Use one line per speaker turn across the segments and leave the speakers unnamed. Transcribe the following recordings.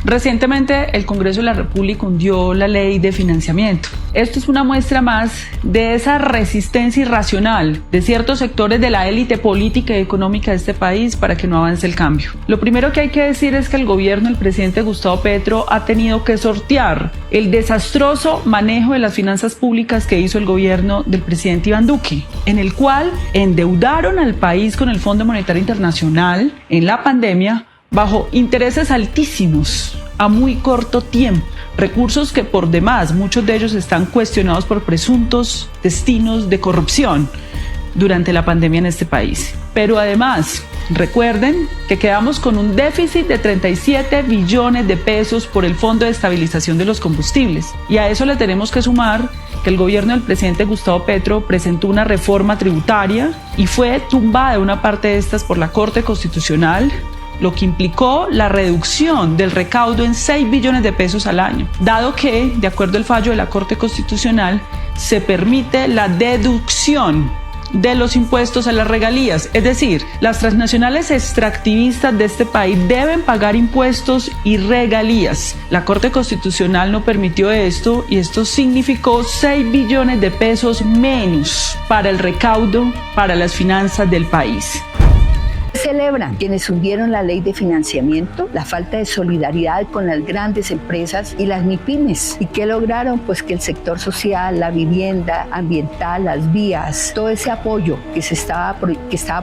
Recientemente, el Congreso de la República hundió la ley de financiamiento. Esto es una muestra más de esa resistencia irracional de ciertos sectores de la élite política y económica de este país para que no avance el cambio. Lo primero que hay que decir es que el gobierno del presidente Gustavo Petro ha tenido que sortear el desastroso manejo de las finanzas públicas que hizo el gobierno del presidente Iván Duque, en el cual endeudaron al país con el Fondo Monetario Internacional en la pandemia bajo intereses altísimos a muy corto tiempo, recursos que por demás muchos de ellos están cuestionados por presuntos destinos de corrupción durante la pandemia en este país. Pero además, recuerden que quedamos con un déficit de 37 billones de pesos por el Fondo de Estabilización de los Combustibles, y a eso le tenemos que sumar que el gobierno del presidente Gustavo Petro presentó una reforma tributaria y fue tumbada una parte de estas por la Corte Constitucional, lo que implicó la reducción del recaudo en 6 billones de pesos al año, dado que, de acuerdo al fallo de la Corte Constitucional, se permite la deducción de los impuestos a las regalías, es decir, las transnacionales extractivistas de este país deben pagar impuestos y regalías. La Corte Constitucional no permitió esto y esto significó 6 billones de pesos menos para el recaudo, para las finanzas del país.
Celebran quienes hundieron la ley de financiamiento, la falta de solidaridad con las grandes empresas y las MIPYMES. ¿Y qué lograron? Pues que el sector social, la vivienda ambiental, las vías, todo ese apoyo que estaba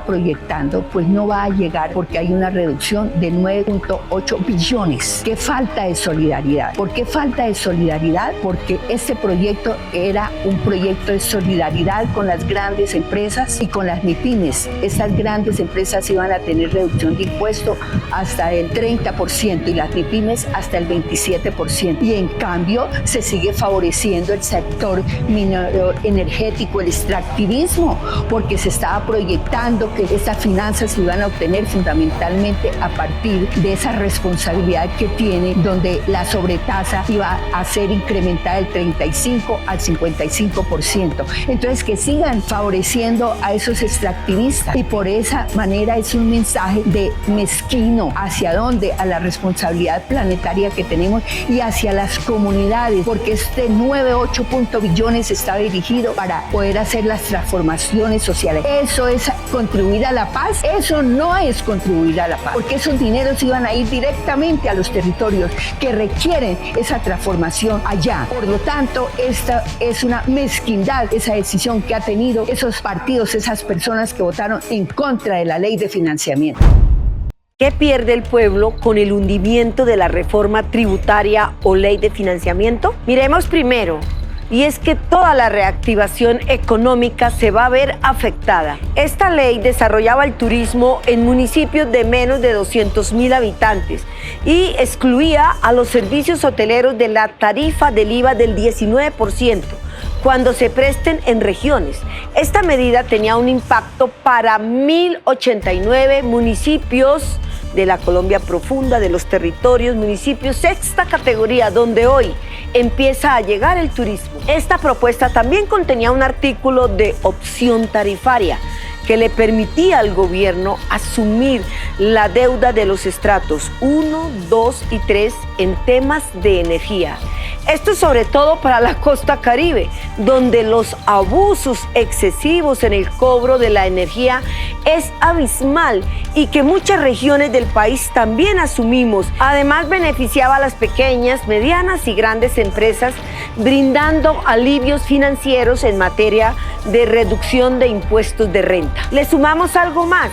proyectando, pues no va a llegar porque hay una reducción de 9.8 billones. ¿Qué falta de solidaridad? ¿Por qué falta de solidaridad? Porque este proyecto era un proyecto de solidaridad con las grandes empresas y con las MIPYMES. Estas grandes empresas iban a tener reducción de impuesto hasta el 30% y las MIPYMES hasta el 27%. Y en cambio se sigue favoreciendo el sector minero energético, el extractivismo, porque se estaba proyectando que estas finanzas se iban a obtener fundamentalmente a partir de esa responsabilidad que tiene, donde la sobretasa iba a ser incrementada del 35 al 55%. Entonces que sigan favoreciendo a esos extractivistas y por esa manera es un mensaje de mezquino hacia dónde, a la responsabilidad planetaria que tenemos y hacia las comunidades, porque este 9.8 billones está dirigido para poder hacer las transformaciones sociales. ¿Eso es contribuir a la paz? Eso no es contribuir a la paz, porque esos dineros iban a ir directamente a los territorios que requieren esa transformación allá. Por lo tanto, esta es una mezquindad, esa decisión que ha tenido esos partidos, esas personas que votaron en contra de la ley de financiamiento.
¿Qué pierde el pueblo con el hundimiento de la reforma tributaria o ley de financiamiento? Miremos primero, y es que toda la reactivación económica se va a ver afectada. Esta ley desarrollaba el turismo en municipios de menos de 200,000 habitantes y excluía a los servicios hoteleros de la tarifa del IVA del 19%. Cuando se presten en regiones. Esta medida tenía un impacto para 1.089 municipios de la Colombia profunda, de los territorios, municipios sexta categoría, donde hoy empieza a llegar el turismo. Esta propuesta también contenía un artículo de opción tarifaria que le permitía al gobierno asumir la deuda de los estratos 1, 2 y 3 en temas de energía. Esto es sobre todo para la costa caribe, donde los abusos excesivos en el cobro de la energía es abismal y que muchas regiones del país también asumimos. Además, beneficiaba a las pequeñas, medianas y grandes empresas, brindando alivios financieros en materia de reducción de impuestos de renta. Le sumamos algo más,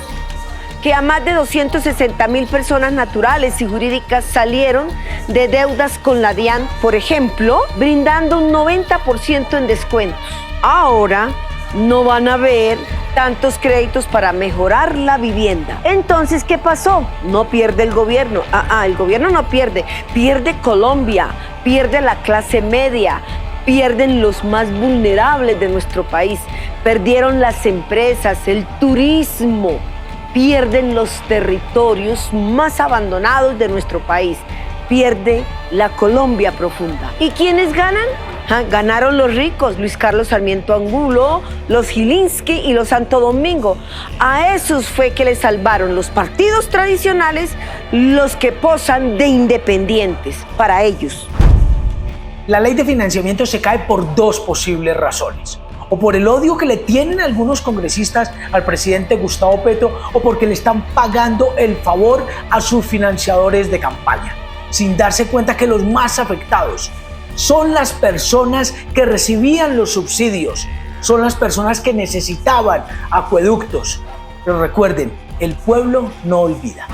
que a más de 260,000 personas naturales y jurídicas salieron de deudas con la DIAN, por ejemplo, brindando un 90% en descuentos. Ahora no van a haber tantos créditos para mejorar la vivienda. Entonces, ¿qué pasó? No pierde el gobierno. El gobierno no pierde, pierde Colombia, pierde la clase media, pierden los más vulnerables de nuestro país, perdieron las empresas, el turismo, pierden los territorios más abandonados de nuestro país, pierde la Colombia profunda. ¿Y quiénes ganan? Ganaron los ricos, Luis Carlos Sarmiento Angulo, los Gilinski y los Santo Domingo. A esos fue que les salvaron los partidos tradicionales, los que posan de independientes para ellos.
La ley de financiamiento se cae por dos posibles razones. O por el odio que le tienen algunos congresistas al presidente Gustavo Petro, o porque le están pagando el favor a sus financiadores de campaña, sin darse cuenta que los más afectados son las personas que recibían los subsidios, son las personas que necesitaban acueductos. Pero recuerden, el pueblo no olvida.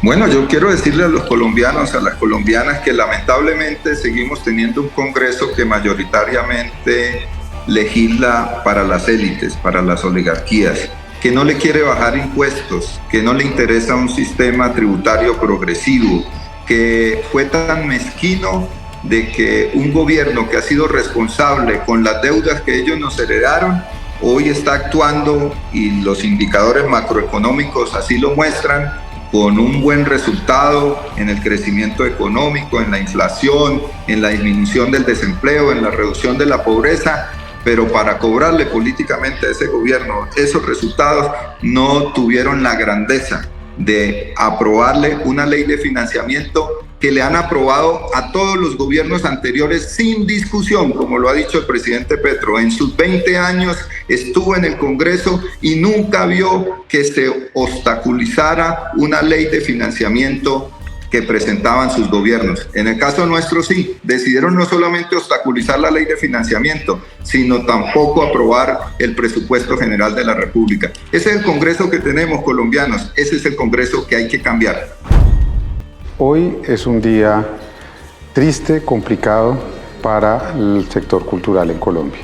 Bueno, yo quiero decirle a los colombianos, a las colombianas, que lamentablemente seguimos teniendo un Congreso que mayoritariamente legisla para las élites, para las oligarquías, que no le quiere bajar impuestos, que no le interesa un sistema tributario progresivo, que fue tan mezquino de que un gobierno que ha sido responsable con las deudas que ellos nos heredaron, hoy está actuando, y los indicadores macroeconómicos así lo muestran, con un buen resultado en el crecimiento económico, en la inflación, en la disminución del desempleo, en la reducción de la pobreza, pero para cobrarle políticamente a ese gobierno esos resultados no tuvieron la grandeza de aprobarle una ley de financiamiento que le han aprobado a todos los gobiernos anteriores sin discusión, como lo ha dicho el presidente Petro. En sus 20 años estuvo en el Congreso y nunca vio que se obstaculizara una ley de financiamiento que presentaban sus gobiernos. En el caso nuestro sí, decidieron no solamente obstaculizar la ley de financiamiento, sino tampoco aprobar el presupuesto general de la República. Ese es el Congreso que tenemos, colombianos, ese es el Congreso que hay que cambiar.
Hoy es un día triste, complicado para el sector cultural en Colombia.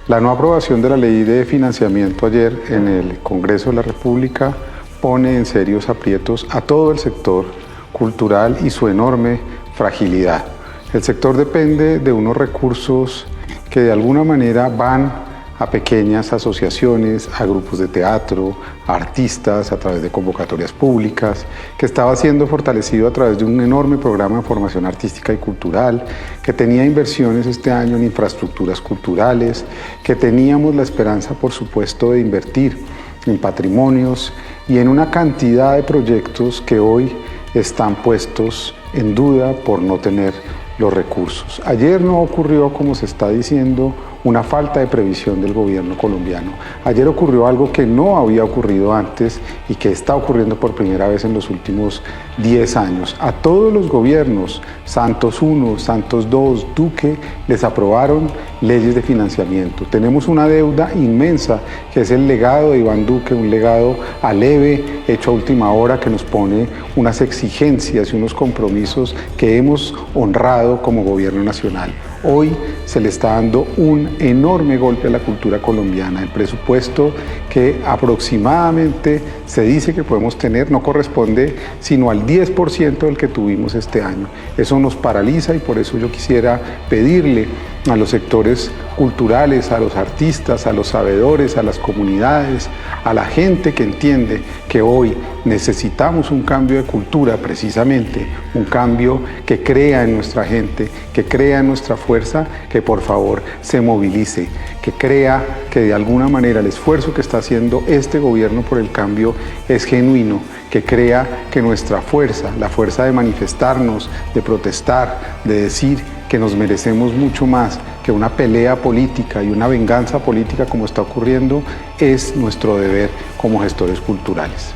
La no aprobación de la ley de financiamiento ayer en el Congreso de la República pone en serios aprietos a todo el sector cultural y su enorme fragilidad. El sector depende de unos recursos que de alguna manera van a pequeñas asociaciones, a grupos de teatro, a artistas a través de convocatorias públicas, que estaba siendo fortalecido a través de un enorme programa de formación artística y cultural, que tenía inversiones este año en infraestructuras culturales, que teníamos la esperanza, por supuesto, de invertir en patrimonios y en una cantidad de proyectos que hoy están puestos en duda por no tener los recursos. Ayer no ocurrió, como se está diciendo, una falta de previsión del gobierno colombiano. Ayer ocurrió algo que no había ocurrido antes y que está ocurriendo por primera vez en los últimos 10 años. A todos los gobiernos, Santos I, Santos II, Duque, les aprobaron leyes de financiamiento. Tenemos una deuda inmensa que es el legado de Iván Duque, un legado aleve, hecho a última hora, que nos pone unas exigencias y unos compromisos que hemos honrado como gobierno nacional. Hoy se le está dando un enorme golpe a la cultura colombiana. El presupuesto que aproximadamente se dice que podemos tener no corresponde sino al 10% del que tuvimos este año. Eso nos paraliza y por eso yo quisiera pedirle a los sectores culturales, a los artistas, a los sabedores, a las comunidades, a la gente que entiende que hoy necesitamos un cambio de cultura, precisamente un cambio que crea en nuestra gente, que crea en nuestra fuerza, que por favor se movilice, que crea que de alguna manera el esfuerzo que está haciendo este gobierno por el cambio es genuino, que crea que nuestra fuerza, la fuerza de manifestarnos, de protestar, de decir que nos merecemos mucho más que una pelea política y una venganza política como está ocurriendo, es nuestro deber como gestores culturales.